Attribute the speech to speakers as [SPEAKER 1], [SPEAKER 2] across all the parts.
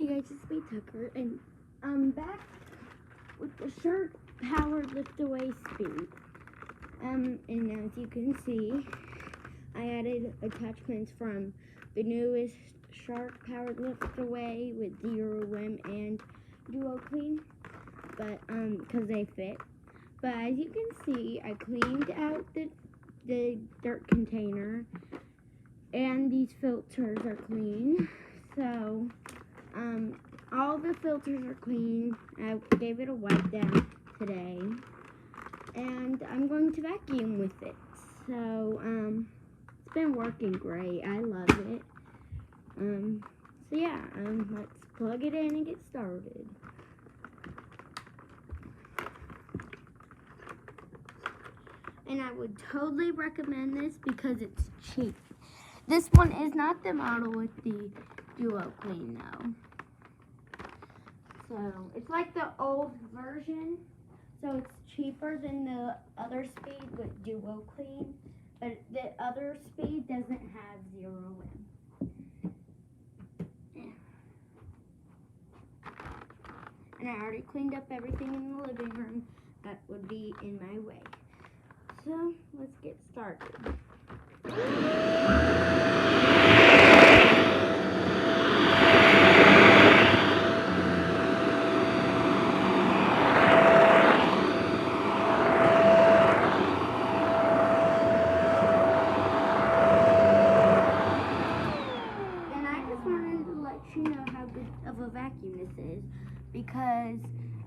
[SPEAKER 1] Hey guys, it's me Tucker, and I'm back with the Shark Powered Lift Away Speed. And as you can see, I added attachments from the newest Shark Powered Lift Away with Zero Limb and Duo Clean, but because they fit. But as you can see, I cleaned out the dirt container, and these filters are clean. So all the filters are clean. I gave it a wipe down today, and I'm going to vacuum with it. So it's been working great. I love it. So yeah, let's plug it in and get started. And I would totally recommend this because it's cheap. This one is not the model with the Duo Clean though. So it's like the old version. So it's cheaper than the other Speed with Duo Clean. But the other Speed doesn't have Zero Limb. And I already cleaned up everything in the living room that would be in my way. So let's get started. You know how good of a vacuum this is, because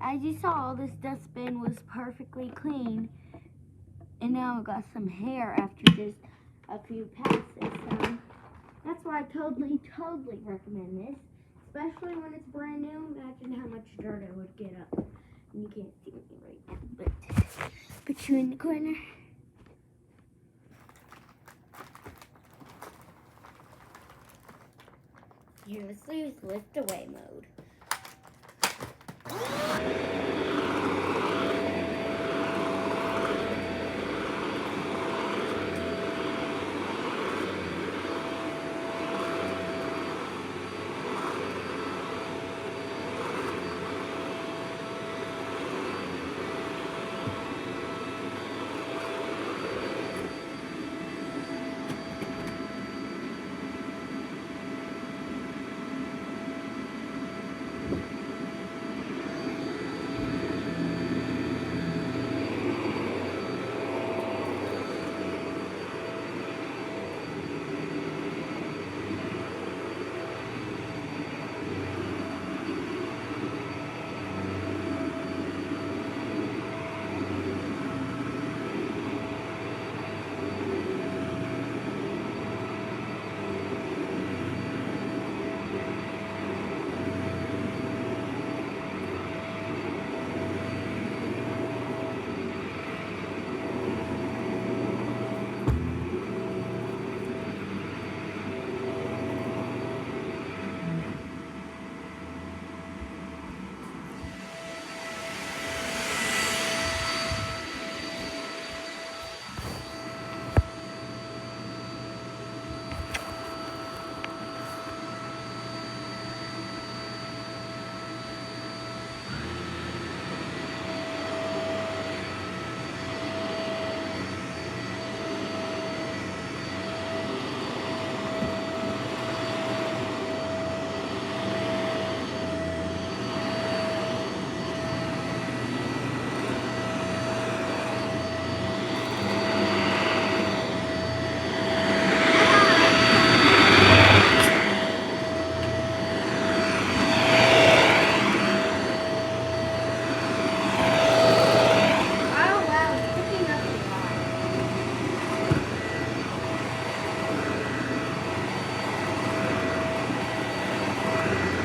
[SPEAKER 1] as you saw, this dustbin was perfectly clean, and now it got some hair after just a few passes. So that's why I totally recommend this, especially when it's brand new. Imagine how much dirt it would get up. And you can't see me right now, but put you in the corner. Here, let's use lift away mode.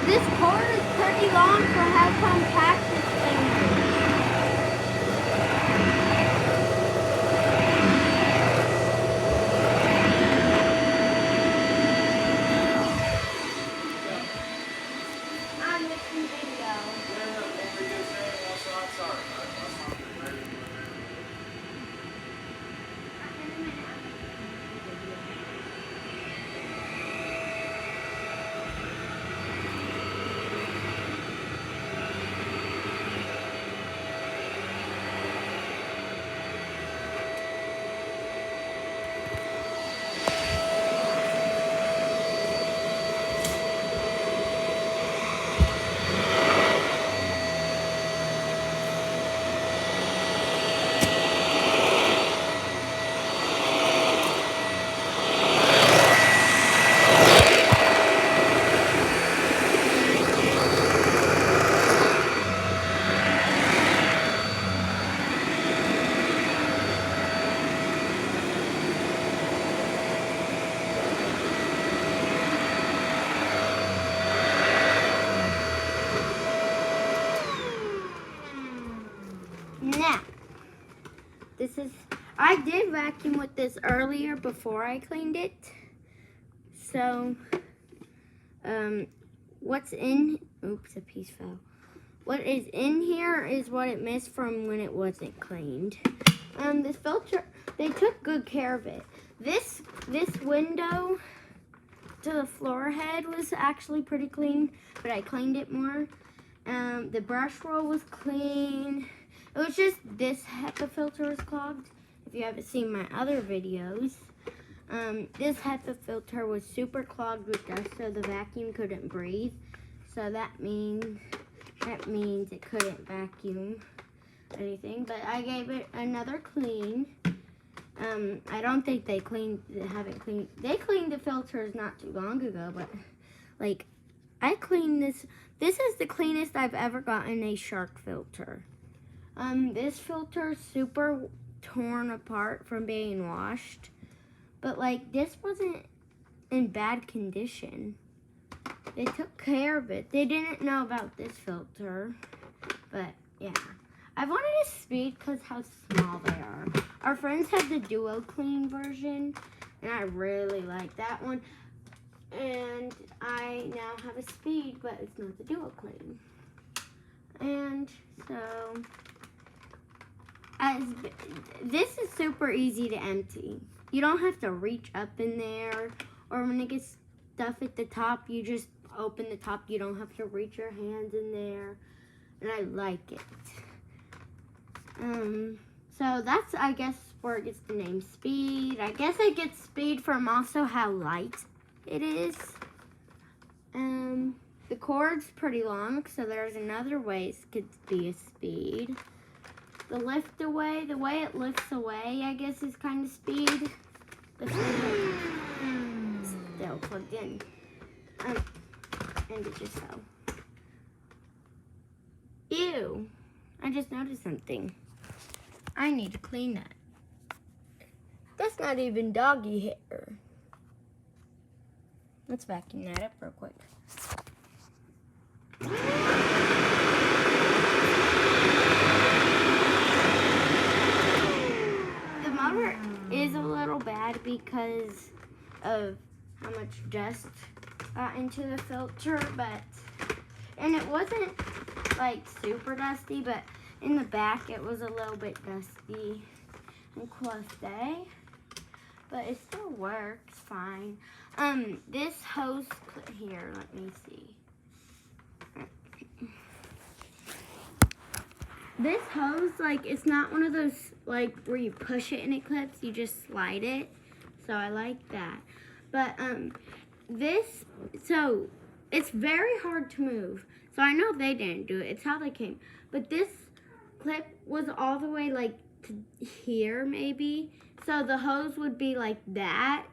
[SPEAKER 1] This cord is pretty long for how compact this thing is. I'm mixing video. I did vacuum with this earlier before I cleaned it. So, what's in, oops, a piece fell. What is in here is what it missed from when it wasn't cleaned. This filter, they took good care of it. This window to the floor head was actually pretty clean, but I cleaned it more. The brush roll was clean. It was just this HEPA filter was clogged. If you haven't seen my other videos, this HEPA filter was super clogged with dust, so the vacuum couldn't breathe. So that means it couldn't vacuum anything. But I gave it another clean. I don't think they haven't cleaned. They cleaned the filters not too long ago, but like I cleaned this. This is the cleanest I've ever gotten a shark filter. This filter is super torn apart from being washed, but like this wasn't in bad condition. They took care of it. They didn't know about this filter, but yeah. I wanted a Speed because how small they are. Our friends have the Duo Clean version, and I really like that one. And I now have a Speed, but it's not the Duo Clean. And so, this is super easy to empty. You don't have to reach up in there, or when it gets stuff at the top, you just open the top. You don't have to reach your hands in there, and I like it. So that's, I guess, where it gets the name Speed. I guess it gets Speed from also how light it is. The cord's pretty long, so there's another way it could be a Speed. The lift away, the way it lifts away, I guess, is kind of Speed. The still plugged in. And it just fell. Ew. I just noticed something. I need to clean that. That's not even doggy hair. Let's vacuum that up real quick. The motor is a little bad because of how much dust got into the filter, and it wasn't like super dusty, but in the back it was a little bit dusty and crusty, but it still works fine. This hose here, let me see. This hose, like, it's not one of those, like, where you push it and it clips, you just slide it. So I like that. But, so it's very hard to move. So I know they didn't do it. It's how they came. But this clip was all the way, like, to here, maybe. So the hose would be like that.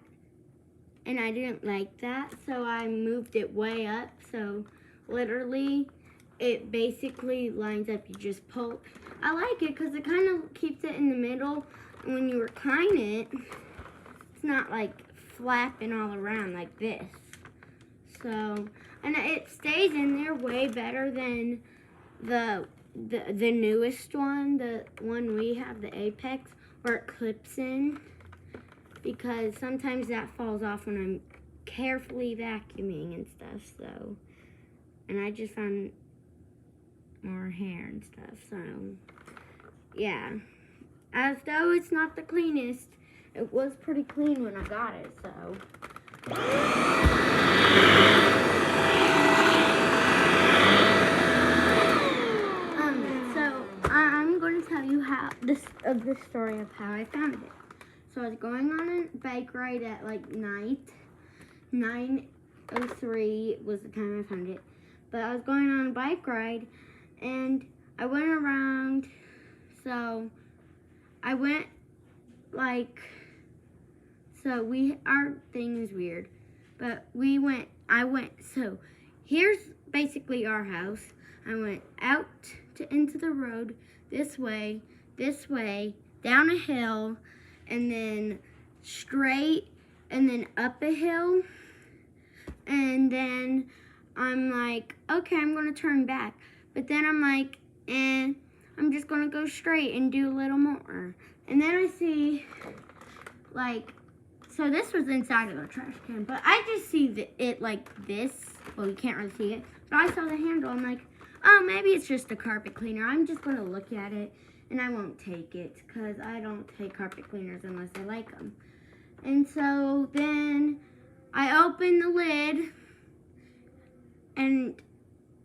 [SPEAKER 1] And I didn't like that. So I moved it way up. So literally, it basically lines up. You just pull. I like it because it kind of keeps it in the middle. And when you recline it, it's not like flapping all around like this. So, and it stays in there way better than the newest one, the one we have, the Apex, where it clips in, because sometimes that falls off when I'm carefully vacuuming and stuff. So, and I just found more hair and stuff. So, yeah, as though it's not the cleanest, it was pretty clean when I got it. So. I'm going to tell you how this story of how I found it. So I was going on a bike ride at like night. 9:03 was the time I found it. But I was going on a bike ride and I went around. So I went like. So our thing is weird, but so here's basically our house. I went out into the road, this way, down a hill, and then straight, and then up a hill, and then I'm like, okay, I'm gonna turn back, but then I'm like, I'm just gonna go straight and do a little more. And then I see, like, so this was inside of the trash can, but I just see it like this. Well, you can't really see it. But I saw the handle. I'm like, oh, maybe it's just a carpet cleaner. I'm just going to look at it, and I won't take it because I don't take carpet cleaners unless I like them. And so then I open the lid, and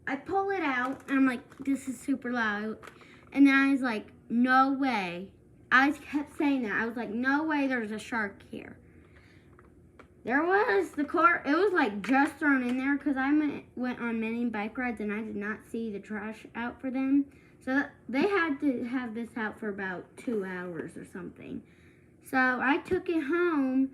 [SPEAKER 1] I pull it out, and I'm like, this is super loud. And then I was like, no way. I kept saying that. I was like, no way there's a shark here. There was. It was like just thrown in there because I went on many bike rides and I did not see the trash out for them. So they had to have this out for about 2 hours or something. So I took it home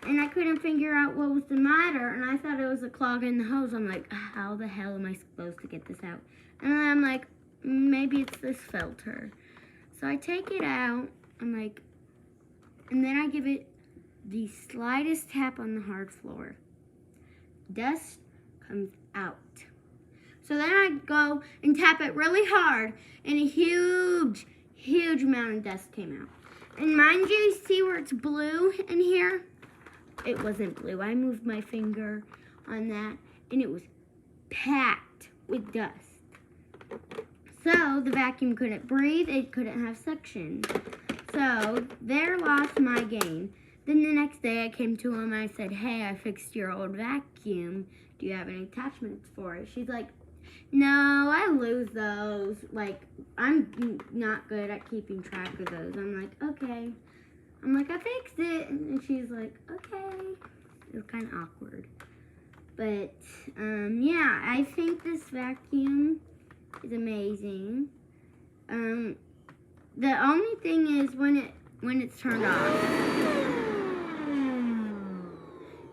[SPEAKER 1] and I couldn't figure out what was the matter. And I thought it was a clog in the hose. I'm like, how the hell am I supposed to get this out? And then I'm like, maybe it's this filter. So I take it out. I'm like, and then I give it the slightest tap on the hard floor. Dust comes out. So then I go and tap it really hard, and a huge, huge amount of dust came out. And mind you, see where it's blue in here? It wasn't blue. I moved my finger on that, and it was packed with dust. So the vacuum couldn't breathe. It couldn't have suction. So there lost my gain. Then the next day I came to him and I said, hey, I fixed your old vacuum. Do you have any attachments for it? She's like, no, I lose those. Like, I'm not good at keeping track of those. I'm like, okay. I'm like, I fixed it. And she's like, okay. It was kind of awkward. But, yeah, I think this vacuum is amazing. The only thing is when it's turned off.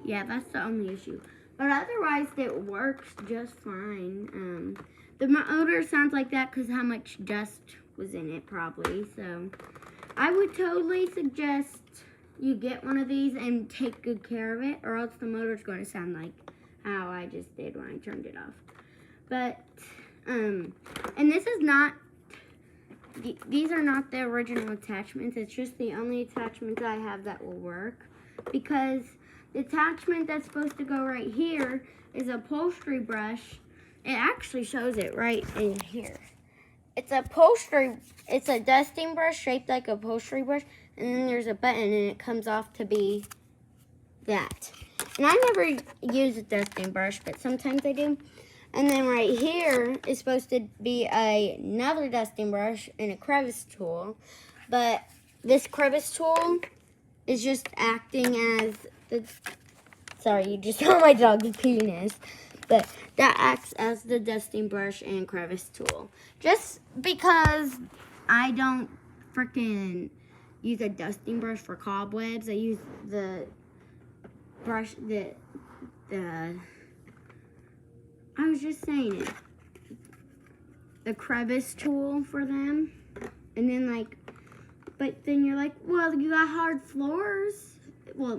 [SPEAKER 1] Yeah, that's the only issue. But otherwise, it works just fine. The motor sounds like that because how much dust was in it, probably. So, I would totally suggest you get one of these and take good care of it, or else the motor's going to sound like how I just did when I turned it off. But, and this is not, these are not the original attachments. It's just the only attachments I have that will work. Because the attachment that's supposed to go right here is a upholstery brush. It actually shows it right in here. It's a dusting brush shaped like a upholstery brush. And then there's a button and it comes off to be that. And I never use a dusting brush, but sometimes I do. And then right here is supposed to be another dusting brush and a crevice tool. But this crevice tool is just acting as the, sorry, you just saw my dog's penis. But that acts as the dusting brush and crevice tool. Just because I don't freaking use a dusting brush for cobwebs. I use the brush, I was just saying it. The crevice tool for them. And then like, but then you're like, well, you got hard floors. Well,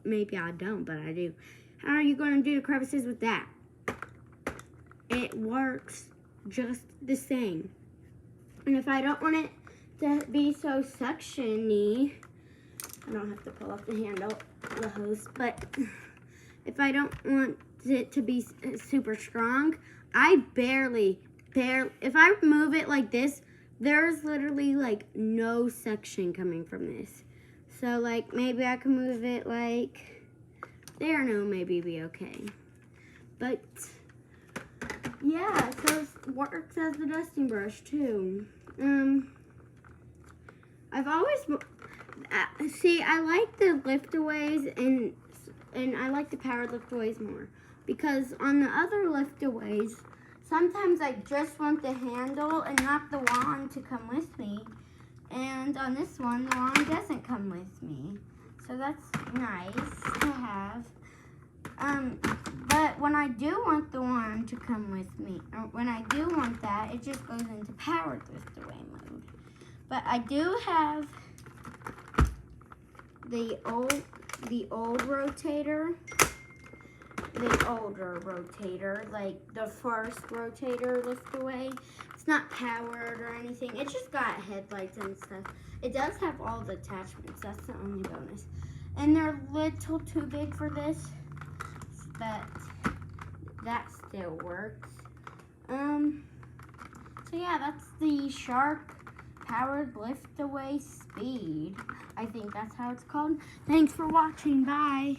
[SPEAKER 1] maybe I don't, but I do. How are you going to do the crevices with that? It works just the same. And if I don't want it to be so suction-y, I don't have to pull up the handle, the hose, but if I don't want it to be super strong, I barely, if I move it like this, there's literally like no suction coming from this. So like maybe I can move it like there, no, maybe be okay. But yeah, so it works as the dusting brush too. I've always see, I like the liftaways and I like the powered liftaways more because on the other liftaways, sometimes I just want the handle and not the wand to come with me. And on this one, the wand doesn't come with me. So that's nice to have. But when I do want the wand to come with me, or when I do want that, it just goes into powered liftaway mode. But I do have the old rotator. the older rotator, like the first rotator lift away. It's not powered or anything. It just got headlights and stuff. It does have all the attachments. That's the only bonus. And they're a little too big for this, but that still works. So yeah, that's the Shark Powered Lift Away Speed. I think that's how it's called. Thanks for watching. Bye.